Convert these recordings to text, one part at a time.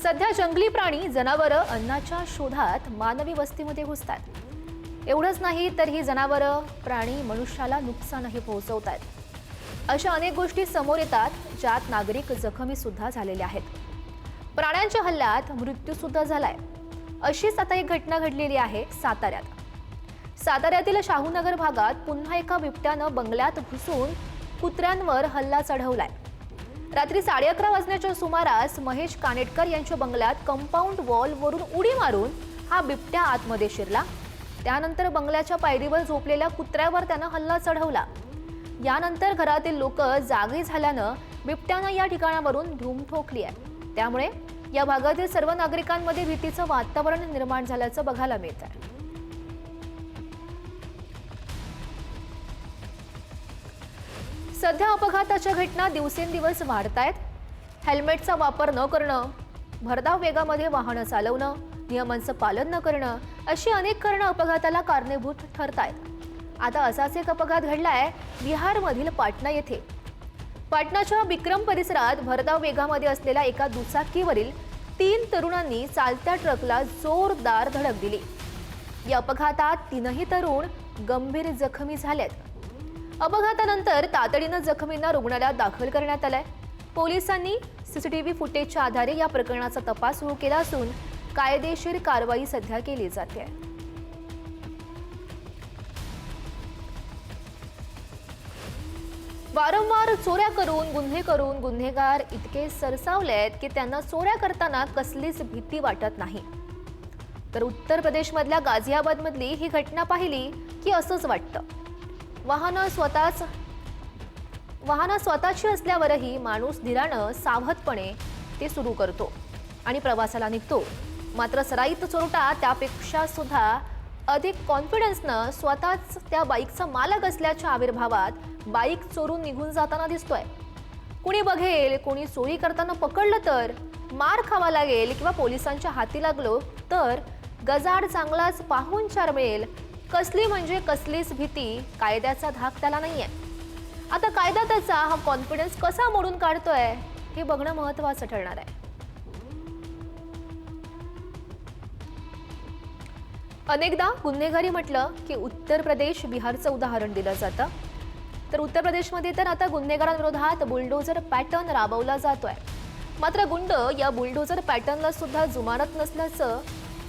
सध्या जंगली प्राणी जनावरं अन्नाच्या शोधात मानवी वस्तीमध्ये घुसतात। एवढंच नाही तर ही जनावरं प्राणी मनुष्याला नुकसानही पोहोचवतात। अशा अनेक गोष्टी समोर येतात ज्यात नागरिक जखमी सुद्धा झालेले आहेत। प्राण्यांच्या हल्ल्यात मृत्यू सुद्धा झालाय। अशीच आता एक घटना घडलेली आहे साताऱ्यात। साताऱ्यातील शाहूनगर भागात पुन्हा एका बिबट्यानं बंगल्यात घुसून कुत्र्यांवर हल्ला चढवलाय। रात्री 11:30 वाजण्याच्या सुमारास महेश कानेटकर यांच्या बंगल्यात कंपाऊंड वॉल वरून उडी मारून हा बिबट्या आतमध्ये शिरला। त्यानंतर बंगल्याच्या पायरीवर झोपलेल्या कुत्र्यावर त्यानं हल्ला चढवला। यानंतर घरातील लोक जागे झाल्यानं बिबट्यानं या ठिकाणावरून धूम ठोकली आहे। त्यामुळे या भागातील सर्व नागरिकांमध्ये भीतीचं वातावरण निर्माण झाल्याचं बघायला मिळत आहे। सध्या अपघाताच्या घटना दिवसेंदिवस वाढतायत। हेल्मेटचा वापर न करणं, भरधाव वेगामध्ये वाहन चालवणं, नियमांचं पालन न करणं अशी अनेक कारणं अपघाताला कारणीभूत ठरतायत। आता असाच एक अपघात घडलाय बिहारमधील पाटणा येथे। पाटणाच्या विक्रम परिसरात भरधाव वेगामध्ये असलेल्या एका दुचाकीवरील 3 तरुणांनी चालत्या ट्रकला जोरदार धडक दिली। या अपघातात 3ही तरुण गंभीर जखमी झालेत। अपघातानंतर तातडीनं जखमींना रुग्णालयात दाखल करण्यात आलंय। पोलिसांनी सीसीटीव्ही फुटेजच्या आधारे या प्रकरणाचा तपास सुरू केला असून कायदेशीर कारवाई सध्या केली जाते। वारंवार चोऱ्या करून गुन्हेगार इतके सरसावलेत की त्यांना चोऱ्या करताना कसलीच भीती वाटत नाही। तर उत्तर प्रदेशमधल्या गाझियाबादमधली ही घटना पाहिली की असंच वाटतं। वाहनं स्वतःची असल्यावरही माणूस धीरानं सावधपणे ते सुरू करतो आणि प्रवासाला निघतो। मात्र सराईत चोरटा त्यापेक्षा सुद्धा अधिक कॉन्फिडन्सनं स्वतःच त्या बाईकचा मालक असल्याच्या आविर्भावात बाईक चोरून निघून जाताना दिसतोय। कुणी बघेल, कोणी चोरी करताना पकडलं तर मार खावा लागेल किंवा पोलिसांच्या हाती लागलो तर गजाड चांगलाच पाहुणचार मिळेल। कसली म्हणजे कसलीच भीती, कायद्याचा धाक त्याला नाहीये। आता कायदा त्याचा हा कॉन्फिडन्स कसा मोडून काढतोय हे बघणं महत्त्वाचं ठरणार आहे। अनेकदा गुन्हेगारी म्हटलं की उत्तर प्रदेश, बिहारचं उदाहरण दिलं जातं। तर उत्तर प्रदेशमध्ये तर आता गुन्हेगारांविरोधात बुलडोझर पॅटर्न राबवला जातोय। मात्र गुंड या बुलडोझर पॅटर्नला सुद्धा जुमानत नसल्याचं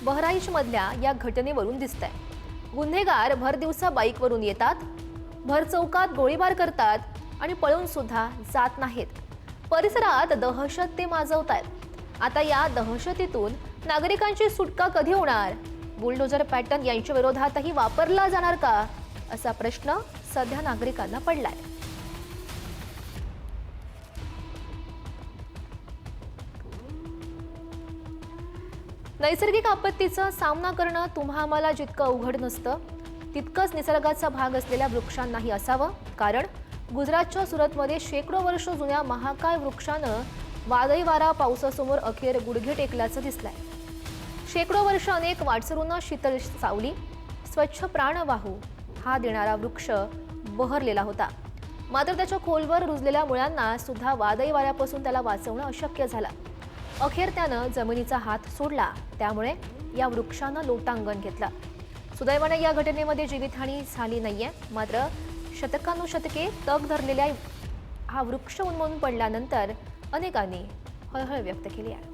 बहराईचमधल्या या घटनेवरून दिसतंय। गुन्हेगार भर दिवसा बाईकवरून येतात, भर चौकात गोळीबार करतात आणि पळून सुद्धा जात नाहीत। परिसरात दहशत ते माजवतायत। आता या दहशतीतून नागरिकांची सुटका कधी होणार? बुलडोझर पॅटर्न यांच्या विरोधातही वापरला जाणार का, असा प्रश्न सध्या नागरिकांना पडलाय। नैसर्गिक आपत्तीचा सामना करणं तुम्हा आम्हाला जितकं अवघड नसतं तितकंच निसर्गाचा भाग असलेल्या वृक्षांनाही असावं। कारण गुजरातच्या सुरतमध्ये शेकडो वर्ष जुन्या महाकाय वृक्षानं वादळी वारा पावसासमोर अखेर गुडघे टेकल्याचं दिसलंय। शेकडो वर्ष अनेक वाटसरूंना शीतल सावली, स्वच्छ प्राणवाहू हा देणारा वृक्ष बहरलेला होता। मात्र त्याच्या खोलवर रुजलेल्या मुळांना सुद्धा वादळी वाऱ्यापासून त्याला वाचवणं अशक्य झालं। अखेर त्यानं जमिनीचा हात सोडला। त्यामुळे या वृक्षानं लोटांगण घेतलं। सुदैवाने या घटनेमध्ये जीवितहानी झाली नाहीये। मात्र शतकानुशतके तग धरलेल्या हा वृक्ष उन्मळून पडल्यानंतर अनेकांनी हळहळ व्यक्त केली आहे।